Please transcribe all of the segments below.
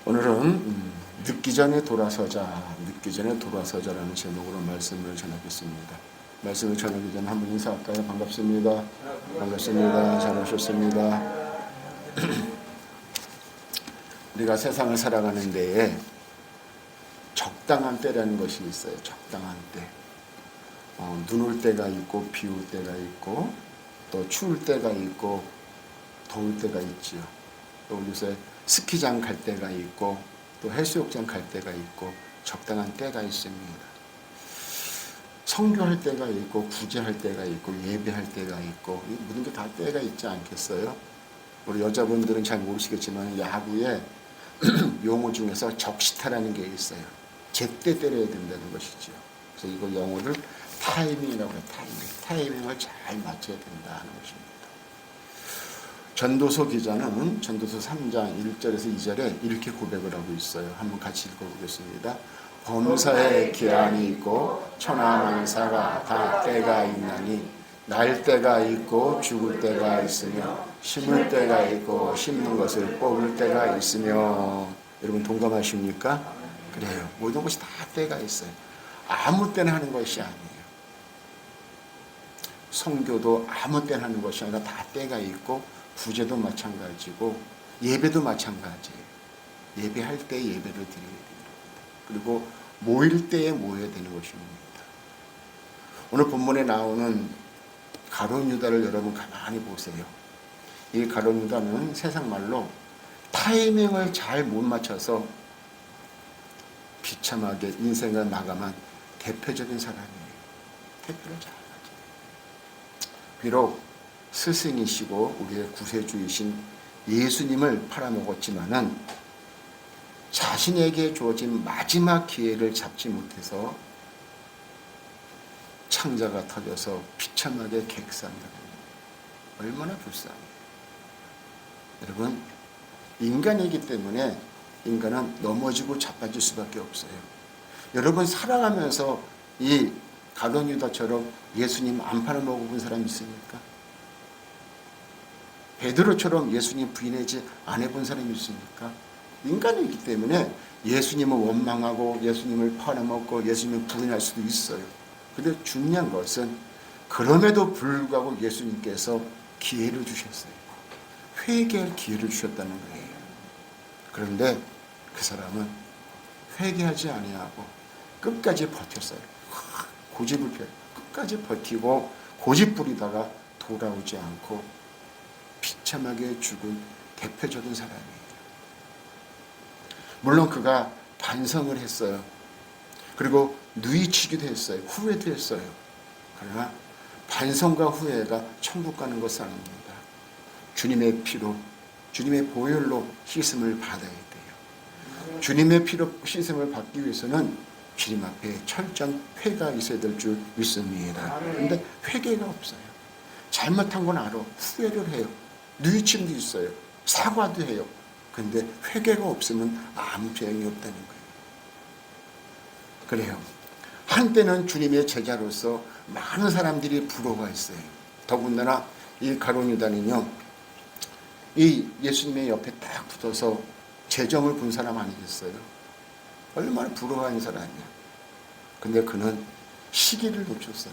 오늘은 늦기 전에 돌아서자라는 제목으로 말씀을 전하겠습니다. 말씀을 전하기 전에 한번 인사할까요? 반갑습니다. 반갑습니다. 잘 오셨습니다. 우리가 세상을 살아가는 데에 적당한 때라는 것이 있어요. 적당한 때. 눈 올 때가 있고 비 올 때가 있고 또 추울 때가 있고 더울 때가 있지요. 또 요새 스키장 갈 때가 있고 또 해수욕장 갈 때가 있고 적당한 때가 있습니다. 선교할 때가 있고 구제할 때가 있고 예배할 때가 있고 모든 게 다 때가 있지 않겠어요? 우리 여자분들은 잘 모르시겠지만 야구에 용어 중에서 적시타라는 게 있어요. 제때 때려야 된다는 것이죠. 그래서 이거 영어를 타이밍이라고 해요. 타이밍을 잘 맞춰야 된다는 것입니다. 전도서 기자는 전도서 3장 1절에서 2절에 이렇게 고백을 하고 있어요. 한번 같이 읽어보겠습니다. 범사에 기한이 있고 천하만사가 다 때가 있나니 날 때가 있고 죽을 때가 있으며 심을 때가 있고 심는 것을 뽑을 때가 있으며. 여러분 동감하십니까? 그래요. 모든 것이 다 때가 있어요. 아무 때나 하는 것이 아니에요. 선교도 아무 때나 하는 것이 아니라 다 때가 있고 구제도 마찬가지고 예배도 마찬가지예요. 예배할 때 예배를 드려야 됩니다. 그리고 모일 때에 모여야 되는 것입니다. 오늘 본문에 나오는 가룟 유다를 여러분 가만히 보세요. 이 가룟 유다는 세상 말로 타이밍을 잘 못 맞춰서 비참하게 인생을 마감한 대표적인 사람이에요. 대표를 잘 맞춰요. 비록 스승이시고 우리의 구세주이신 예수님을 팔아먹었지만은 자신에게 주어진 마지막 기회를 잡지 못해서 창자가 터져서 비참하게 객사합니다. 얼마나 불쌍해요. 여러분, 인간이기 때문에 인간은 넘어지고 자빠질 수밖에 없어요. 여러분 살아가면서 이 가룟 유다처럼 예수님 안 팔아먹어본 사람 있습니까? 베드로처럼 예수님 부인하지 안 해본 사람이 있습니까? 인간이기 때문에 예수님을 원망하고 예수님을 팔아먹고 예수님을 부인할 수도 있어요. 그런데 중요한 것은 그럼에도 불구하고 예수님께서 기회를 주셨어요. 회개할 기회를 주셨다는 거예요. 그런데 그 사람은 회개하지 아니하고 끝까지 버텼어요. 고집을 펴요. 끝까지 버티고 고집 부리다가 돌아오지 않고 비참하게 죽은 대표적인 사람이에요. 물론 그가 반성을 했어요. 그리고 누이치기도 했어요. 후회도 했어요. 그러나 반성과 후회가 천국 가는 것은 아닙니다. 주님의 피로, 주님의 보혈로 씻음을 받아야 돼요. 주님의 피로 씻음을 받기 위해서는 주님 앞에 철저한 회개가 있어야 될 줄 믿습니다. 그런데 회개가 없어요. 잘못한 건 알아. 후회를 해요. 누이침도 있어요. 사과도 해요. 그런데 회개가 없으면 아무 소용이 없다는 거예요. 그래요. 한때는 주님의 제자로서 많은 사람들이 부러워했어요. 더군다나 이 가룟 유다는요, 이 예수님의 옆에 딱 붙어서 재정을 본 사람 아니겠어요? 얼마나 부러워하는 사람이야. 근데 그는 시기를 놓쳤어요.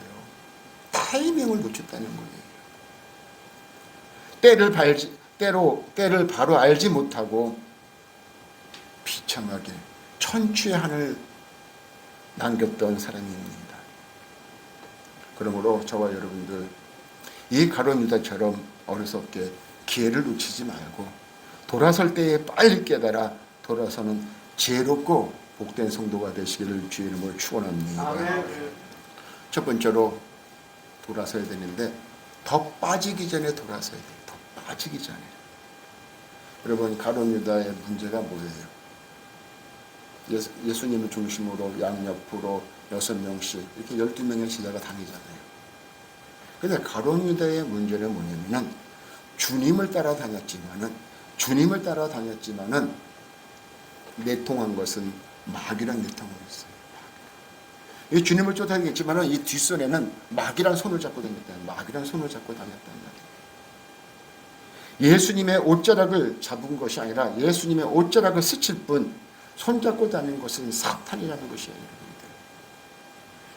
타이밍을 놓쳤다는 거예요. 때를 바로 알지 못하고 비참하게 천추의 한을 남겼던 사람입니다. 그러므로 저와 여러분들 이 가룟 유다처럼 어리석게 기회를 놓치지 말고 돌아설 때에 빨리 깨달아 돌아서는 지혜롭고 복된 성도가 되시기를 주의 이름으로 축원합니다. 첫 번째로 돌아서야 되는데 더 빠지기 전에 돌아서야 돼요. 더 빠지기 전에. 여러분 가룟 유다의 문제가 뭐예요? 예수님을 중심으로 양옆으로 6명씩 이렇게 12명의 제자가 다니잖아요. 근데 가룟 유다의 문제는 뭐냐면은 주님을 따라다녔지만은 내통한 것은 마귀란 내통을 했어요. 이 주님을 쫓아다녔지만은 이 뒷손에는 마귀란 손을 잡고 다녔다는 말이에요. 예수님의 옷자락을 잡은 것이 아니라 예수님의 옷자락을 스칠 뿐 손잡고 다니는 것은 사탄이라는 것이에요.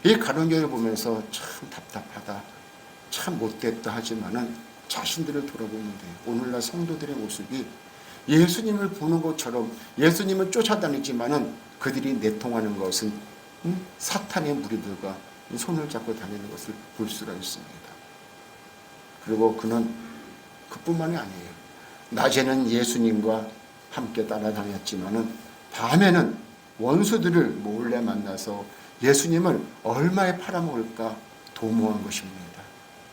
이 가룟유다를 보면서 참 답답하다, 참 못됐다 하지만은 자신들을 돌아보면 돼요. 오늘날 성도들의 모습이 예수님을 보는 것처럼 예수님을 쫓아다니지만은 그들이 내통하는 것은 사탄의 무리들과 손을 잡고 다니는 것을 볼 수가 있습니다. 그리고 그는 그뿐만이 아니에요. 낮에는 예수님과 함께 따라다녔지만은 밤에는 원수들을 몰래 만나서 예수님을 얼마에 팔아먹을까 도모한 것입니다.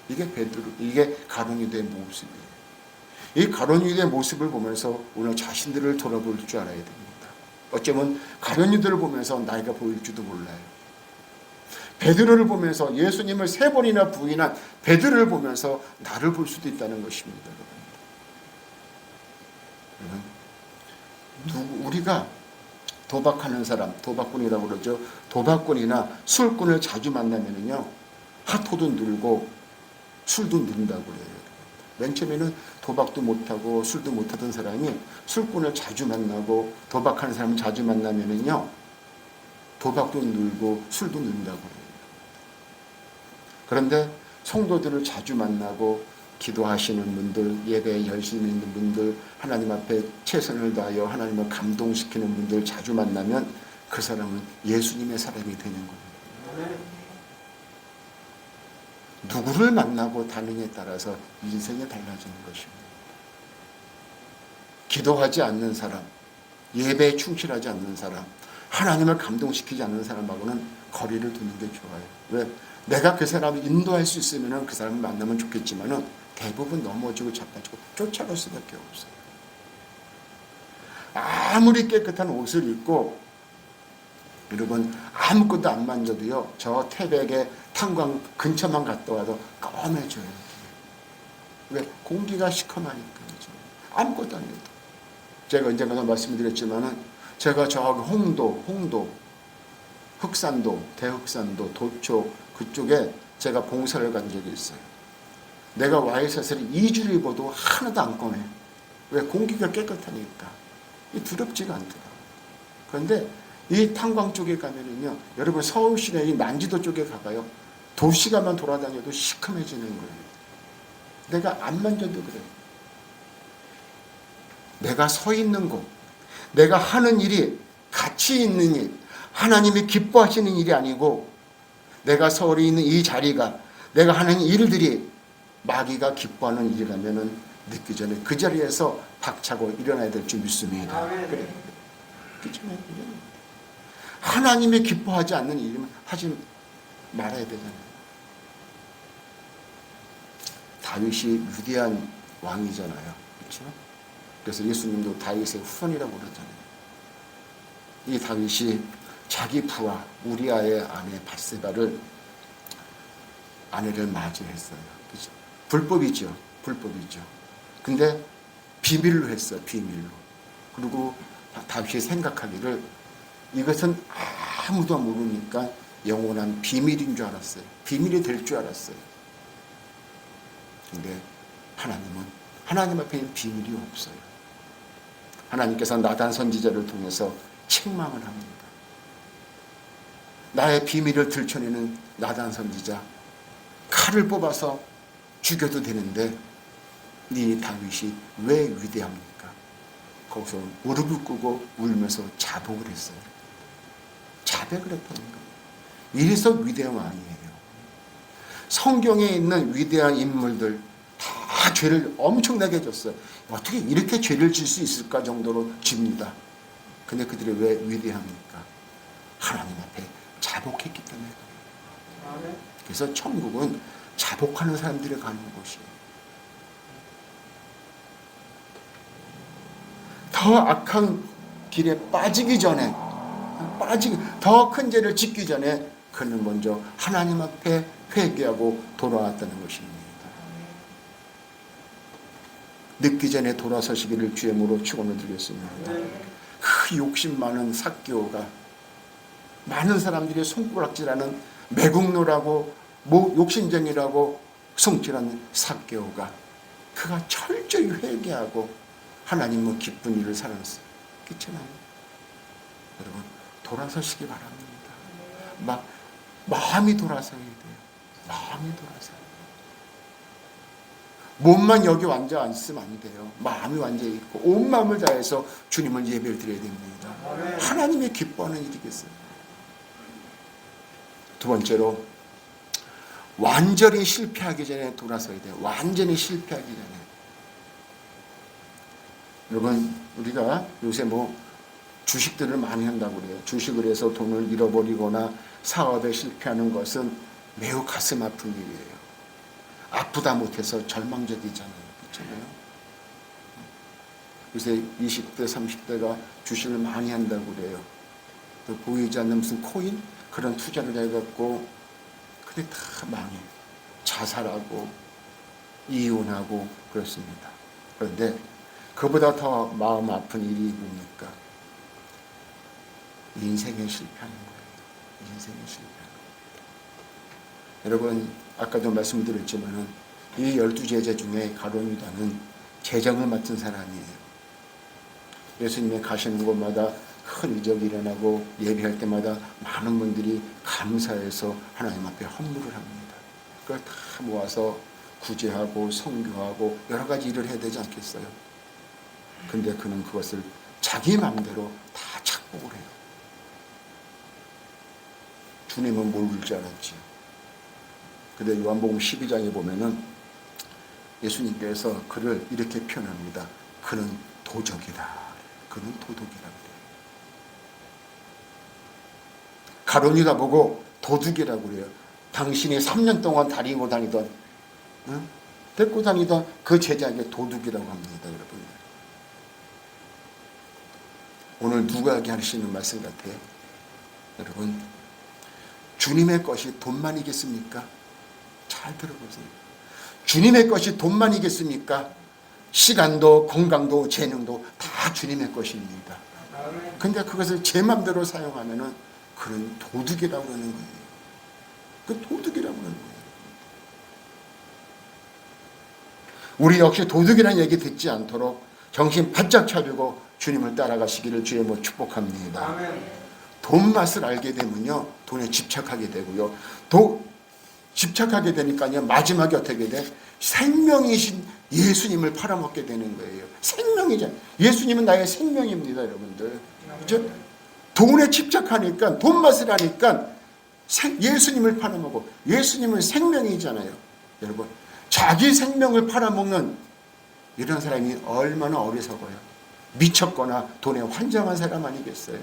이게 이게 가룟유다의 모습이에요. 이 가룟유다의 모습을 보면서 오늘 자신들을 돌아볼 줄 알아야 됩니다. 어쩌면 가룟유다를 보면서 나이가 보일지도 몰라요. 베드로를 보면서 예수님을 3번이나 부인한 베드로를 보면서 나를 볼 수도 있다는 것입니다. 우리가 도박하는 사람, 도박꾼이라고 그러죠. 도박꾼이나 술꾼을 자주 만나면은요, 핫도도 늘고 술도 는다고 그래요. 맨 처음에는 도박도 못하고 술도 못하던 사람이 술꾼을 자주 만나고 도박하는 사람을 자주 만나면은요, 도박도 늘고 술도 는다고 그래요. 그런데 성도들을 자주 만나고 기도하시는 분들, 예배에 열심히 있는 분들, 하나님 앞에 최선을 다하여 하나님을 감동시키는 분들 자주 만나면 그 사람은 예수님의 사람이 되는 겁니다. 누구를 만나고 다느냐에 따라서 인생이 달라지는 것입니다. 기도하지 않는 사람, 예배에 충실하지 않는 사람, 하나님을 감동시키지 않는 사람하고는 거리를 두는 게 좋아요. 왜? 내가 그 사람을 인도할 수 있으면 그 사람을 만나면 좋겠지만은 대부분 넘어지고 자빠지고 쫓아갈 수밖에 없어요. 아무리 깨끗한 옷을 입고 여러분 아무것도 안 만져도요, 저 태백의 탄광 근처만 갔다 와도 검해져요. 왜? 공기가 시커하니까요. 아무것도 안 해도. 제가 언젠가 말씀드렸지만은 제가 저기 홍도, 흑산도, 대흑산도, 도초 그쪽에 제가 봉사를 간 적이 있어요. 내가 와이셔츠를 2주를 입어도 하나도 안 꺼내. 왜? 공기가 깨끗하니까. 두렵지가 않더라고요. 그런데 이 탄광 쪽에 가면은요, 여러분 서울시내 이 난지도 쪽에 가봐요. 도시가만 돌아다녀도 시커매지는 거예요. 내가 안 만져도 그래요. 내가 서 있는 곳, 내가 하는 일이 가치 있는 일, 하나님이 기뻐하시는 일이 아니고 내가 서 있는 이 자리가 내가 하는 일들이 마귀가 기뻐하는 일이라면 늦기 전에 그 자리에서 박차고 일어나야 될 줄 믿습니다. 그래. 하나님이 기뻐하지 않는 일이면 하지 말아야 되잖아요. 다윗이 위대한 왕이잖아요. 그렇죠? 그래서 예수님도 다윗의 후손이라고 그러잖아요. 이 다윗이 자기 부하 우리아의 아내 밧세바를 아내를 맞이했어요. 그렇죠? 불법이죠. 근데 비밀로 했어요. 비밀로. 그리고 다윗이 생각하기를 이것은 아무도 모르니까 영원한 비밀인 줄 알았어요. 비밀이 될 줄 알았어요. 근데 하나님 앞에는 비밀이 없어요. 하나님께서 나단 선지자를 통해서 책망을 합니다. 나의 비밀을 들춰내는 나단 선지자, 칼을 뽑아서 죽여도 되는데 네 다윗이 왜 위대합니까? 거기서 무릎을 꿇고 울면서 자복을 했어요. 자백을 했다는 거예요. 이래서 위대한 왕이에요. 성경에 있는 위대한 인물들 다 죄를 엄청나게 졌어요. 어떻게 이렇게 죄를 질 수 있을까 정도로 집니다. 근데 그들이 왜 위대합니까? 하나님 앞에 자복했기 때문에. 그래서 천국은 자복하는 사람들이 가는 곳이에요. 더 악한 길에 빠지기 전에, 더 큰 죄를 짓기 전에 그는 먼저 하나님 앞에 회개하고 돌아왔다는 것입니다. 늦기 전에 돌아서시기를 주의 이름으로 축원을 드리겠습니다. 그 욕심 많은 삭개오가, 많은 사람들이 손가락질하는 매국노라고 욕심쟁이라고 성질하는 삭개오가 그가 철저히 회개하고 하나님의 기쁜 일을 살았어요. 그렇잖아요. 여러분 돌아서시기 바랍니다. 마음이 돌아서야 돼요. 마음이 돌아서야 돼요. 몸만 여기 앉아 있으면 안 돼요. 마음이 완전히 있고 온 마음을 다해서 주님을 예배를 드려야 됩니다. 하나님의 기뻐하는 일이겠어요. 두 번째로 완전히 실패하기 전에 돌아서야 돼요. 완전히 실패하기 전에. 여러분 우리가 요새 주식들을 많이 한다고 그래요. 주식을 해서 돈을 잃어버리거나 사업에 실패하는 것은 매우 가슴 아픈 일이에요. 아프다 못해서 절망적이잖아요. 그렇잖아요. 요새 20대, 30대가 주식을 많이 한다고 그래요. 또 보이지 않는 무슨 코인? 그런 투자를 해갖고 근데 다 망해. 자살하고 이혼하고 그렇습니다. 그런데 그보다 더 마음 아픈 일이 뭡니까? 인생에 실패하는 거예요. 인생에 실패하는 거예요. 여러분 아까도 말씀드렸지만 이 12제자 중에 가룟 유다는 재정을 맡은 사람이에요. 예수님이 가시는 곳마다 큰 이적이 일어나고 예배할 때마다 많은 분들이 감사해서 하나님 앞에 헌물을 합니다. 그걸 다 모아서 구제하고 선교하고 여러 가지 일을 해야 되지 않겠어요? 근데 그는 그것을 자기 마음대로 다 착복을 해요. 주님은 모를 줄 알았지. 근데 요한복음 12장에 보면은 예수님께서 그를 이렇게 표현합니다. 그는 도적이다. 그는 도둑이라고 그래요. 가룟 유다 보고 도둑이라고 그래요. 당신이 3년 동안 데리고 다니던 데리고 다니던 그 제자에게 도둑이라고 합니다. 여러분. 오늘 누구에게 하시는 말씀 같아요? 여러분 주님의 것이 돈만이겠습니까? 잘 들어보세요. 주님의 것이 돈만이겠습니까? 시간도 건강도 재능도 다 주님의 것입니다. 근데 그것을 제 맘대로 사용하면은 그런 도둑이라고 하는 거예요. 그 도둑이라고 하는 거예요. 우리 역시 도둑이라는 얘기 듣지 않도록 정신 바짝 차리고 주님을 따라가시기를 주의 이름으로 축복합니다. 돈 맛을 알게 되면요 돈에 집착하게 되고요. 집착하게 되니까요 마지막에 어떻게 돼? 생명이신 예수님을 팔아먹게 되는 거예요. 생명이잖아요. 예수님은 나의 생명입니다, 여러분들. 그렇죠? 돈에 집착하니까 돈 맛을 아니까 예수님을 팔아먹어. 예수님은 생명이잖아요. 여러분 자기 생명을 팔아먹는 이런 사람이 얼마나 어리석어요. 미쳤거나 돈에 환장한 사람 아니겠어요.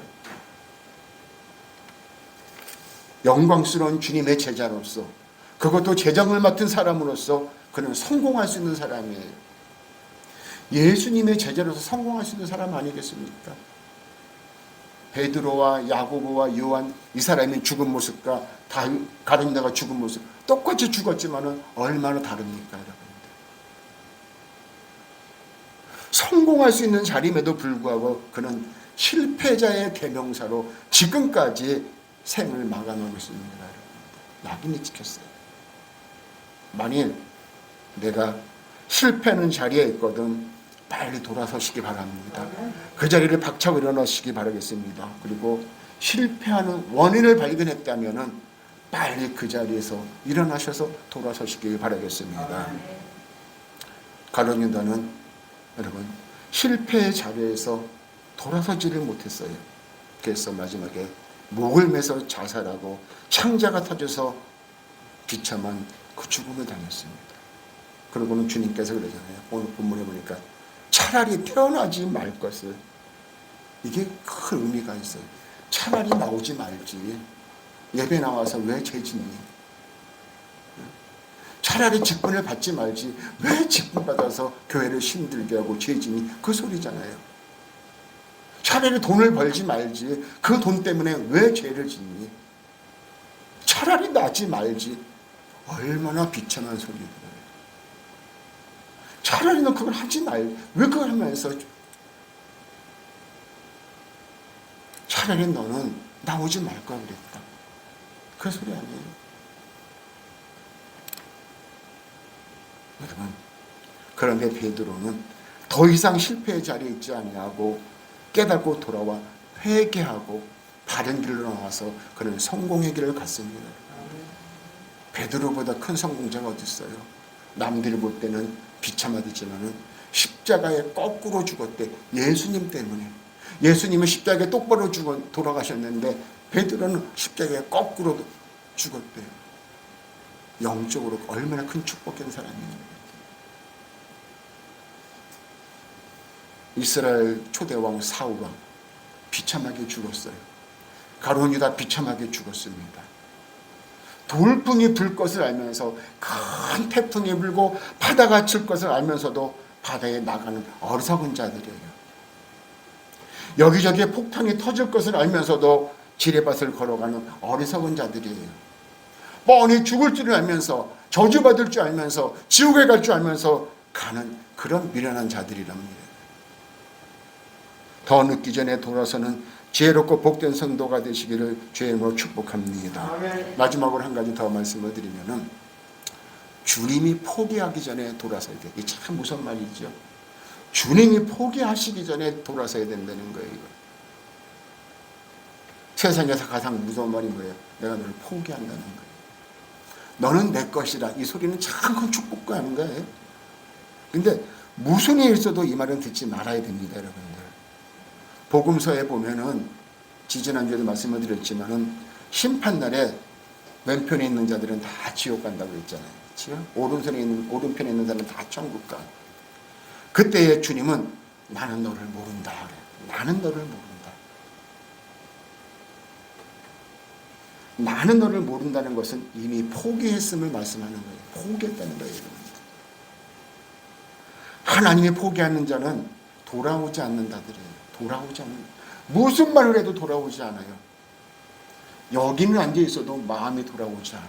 영광스러운 주님의 제자로서 그것도 재정을 맡은 사람으로서 그는 성공할 수 있는 사람이에요. 예수님의 제자로서 성공할 수 있는 사람 아니겠습니까? 베드로와 야고보와 요한 이 사람이 죽은 모습과 가룟 유다가 죽은 모습 똑같이 죽었지만은 얼마나 다릅니까, 여러분들? 성공할 수 있는 자림에도 불구하고 그는 실패자의 대명사로 지금까지 생을 마감하고 있습니다. 낙인이 찍혔어요. 만일 내가 실패하는 자리에 있거든 빨리 돌아서시기 바랍니다. 그 자리를 박차고 일어나시기 바라겠습니다. 그리고 실패하는 원인을 발견했다면 빨리 그 자리에서 일어나셔서 돌아서시기 바라겠습니다. 가룟 유다는 여러분 실패의 자리에서 돌아서지를 못했어요. 그래서 마지막에 목을 매서 자살하고 창자가 터져서 비참한 그 죽음을 당했습니다. 그러고는 주님께서 그러잖아요. 오늘 본문에 보니까 차라리 태어나지 말 것을. 이게 큰 의미가 있어요. 차라리 나오지 말지. 예배 나와서 왜 죄짓니? 차라리 직분을 받지 말지. 왜 직분 받아서 교회를 힘들게 하고 죄짓니? 그 소리잖아요. 차라리 돈을 벌지 말지. 그 돈 때문에 왜 죄를 짓니? 차라리 나지 말지. 얼마나 비참한 소리예요. 차라리 너 그걸 하지 말. 왜 그걸 하면서 차라리 너는 나오지 말 걸 그랬다. 그 소리 아니에요. 여러분 그런데 베드로는 더 이상 실패의 자리에 있지 아니하고 깨닫고 돌아와 회개하고 바른 길로 나와서 그는 성공의 길을 갔습니다. 베드로보다 큰 성공자가 어디 있어요? 남들이 볼 때는 비참하지만은 십자가에 거꾸로 죽었대. 예수님 때문에. 예수님은 십자가에 똑바로 돌아가셨는데 베드로는 십자가에 거꾸로 죽었대요. 영적으로 얼마나 큰 축복된 사람이에요. 이스라엘 초대왕 사울왕 비참하게 죽었어요. 가룟 유다 비참하게 죽었습니다. 돌풍이 불 것을 알면서 큰 태풍이 불고 바다가 칠 것을 알면서도 바다에 나가는 어리석은 자들이에요. 여기저기에 폭탄이 터질 것을 알면서도 지뢰밭을 걸어가는 어리석은 자들이에요. 뻔히 죽을 줄 알면서 저주받을 줄 알면서 지옥에 갈 줄 알면서 가는 그런 미련한 자들이랍니다. 더 늦기 전에 돌아서는 지혜롭고 복된 성도가 되시기를 주의 이름으로 축복합니다. 마지막으로 한 가지 더 말씀을 드리면은 주님이 포기하기 전에 돌아서야 돼. 이게 참 무서운 말이죠. 주님이 포기하시기 전에 돌아서야 된다는 거예요. 이거. 세상에서 가장 무서운 말이 뭐예요? 내가 너를 포기한다는 거예요. 너는 내 것이라. 이 소리는 참 큰 축복과 하는 거예요. 근데 무슨 일이 있어도 이 말은 듣지 말아야 됩니다, 여러분들. 복음서에 보면은 지지난주에도 말씀을 드렸지만은 심판날에 왼편에 있는 자들은 다 지옥 간다고 했잖아요. 그렇죠? 오른편에 있는 자들은 다 천국 가. 그때에 주님은 나는 너를 모른다. 나는 너를 모른다. 나는 너를 모른다는 것은 이미 포기했음을 말씀하는 거예요. 포기했다는 거예요. 하나님이 포기하는 자는 돌아오지 않는 자들이에요. 돌아오지 않는, 무슨 말을 해도 돌아오지 않아요. 여기는 앉아 있어도 마음이 돌아오지 않아.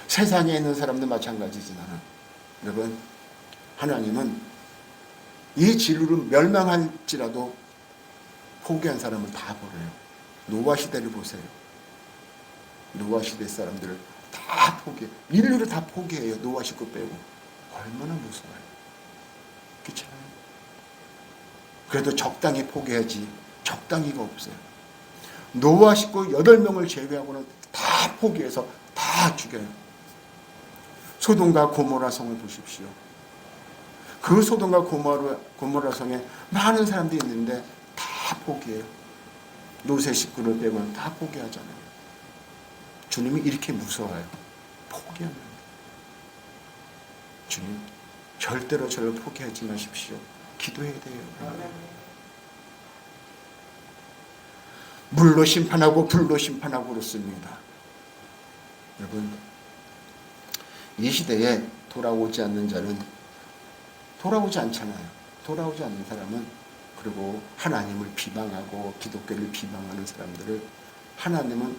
세상에 있는 사람도 마찬가지지만 여러분, 하나님은 이 진리를 멸망할지라도 포기한 사람을 다 버려요. 노아 시대를 보세요. 노아 시대 사람들을 다 포기해요. 인류를 다 포기해요. 노아 식구 빼고. 얼마나 무서워요. 그렇잖아요. 그래도 적당히 포기하지 적당히가 없어요. 노아 식구 8명을 제외하고는 다 포기해서 다 죽여요. 소돔과 고모라 성을 보십시오. 그 소돔과 고모라 성에 많은 사람들이 있는데 다 포기해요. 롯의 식구를 빼고는 다 포기하잖아요. 주님이 이렇게 무서워요. 포기하면. 주님, 절대로 저를 포기하지 마십시오. 기도해야 돼요. 물로 심판하고 불로 심판하고 그렇습니다. 여러분, 이 시대에 돌아오지 않는 자는 돌아오지 않잖아요. 돌아오지 않는 사람은, 그리고 하나님을 비방하고 기독교를 비방하는 사람들을 하나님은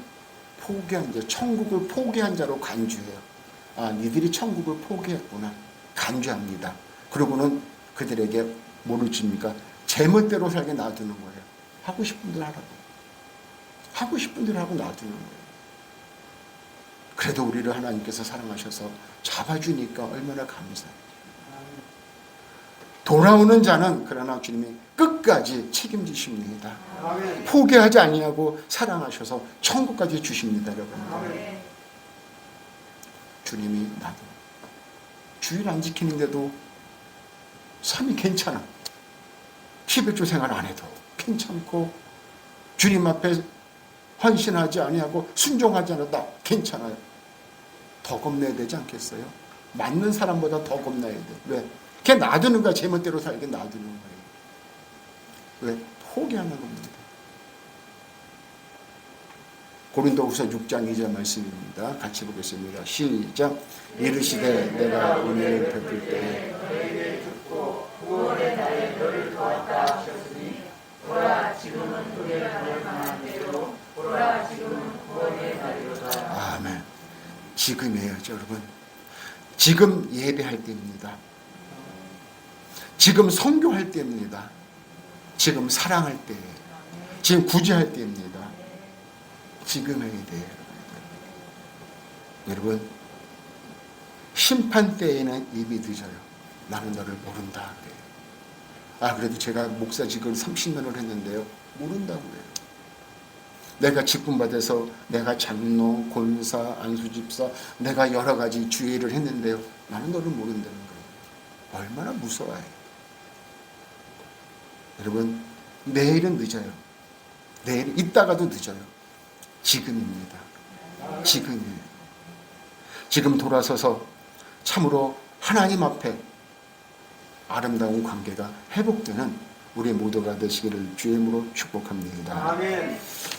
포기한 자, 천국을 포기한 자로 간주해요. 아, 니들이 천국을 포기했구나. 간주합니다. 그러고는 그들에게 뭐를 줍니까? 제멋대로 살게 놔두는 거예요. 하고 싶은 대로 하라고. 하고 싶은 대로 하고 놔두는 거예요. 그래도 우리를 하나님께서 사랑하셔서 잡아주니까 얼마나 감사해요. 돌아오는 자는 그러나 주님이 끝까지 책임지십니다. 포기하지 아니하고 사랑하셔서 천국까지 주십니다, 여러분. 주님이 나도 주일 안 지키는데도 삶이 괜찮아. 11조 생활 안 해도 괜찮고 주님 앞에 헌신하지 아니하고 순종하지 않아도 괜찮아요. 더 겁내야 되지 않겠어요? 맞는 사람보다 더 겁내야 돼. 왜? 걔 놔두는 거야. 제멋대로 살게 놔두는 거예요. 왜? 포기하는 겁니다. 고린도후서 6장 2절 말씀입니다. 같이 보겠습니다. 시작. 이르시되 내가 은혜를 베풀 때에 너에게 듣고 구원의 날에 너를 도왔다 하셨으니 보라 지금은 그의 날을 만한 대로 보라 지금은 구원의 날이로다. 아멘. 지금이에요, 여러분. 지금 예배할 때입니다. 지금 선교할 때입니다. 지금 사랑할 때예요. 지금 구제할 때입니다. 지금 해야 돼요. 여러분, 심판 때에는 이미 늦어요. 나는 너를 모른다 그래요. 그래도 제가 목사직을 30년을 했는데요. 모른다고 그래요. 내가 직분받아서 내가 장로, 권사, 안수집사 내가 여러 가지 주의를 했는데요. 나는 너를 모른다는 거예요. 얼마나 무서워요. 여러분, 내일은 늦어요. 내일 이따가도 늦어요. 지금입니다. 지금이에요. 지금 돌아서서 참으로 하나님 앞에 아름다운 관계가 회복되는 우리 모두가 되시기를 주의 이름으로 축복합니다. 아멘.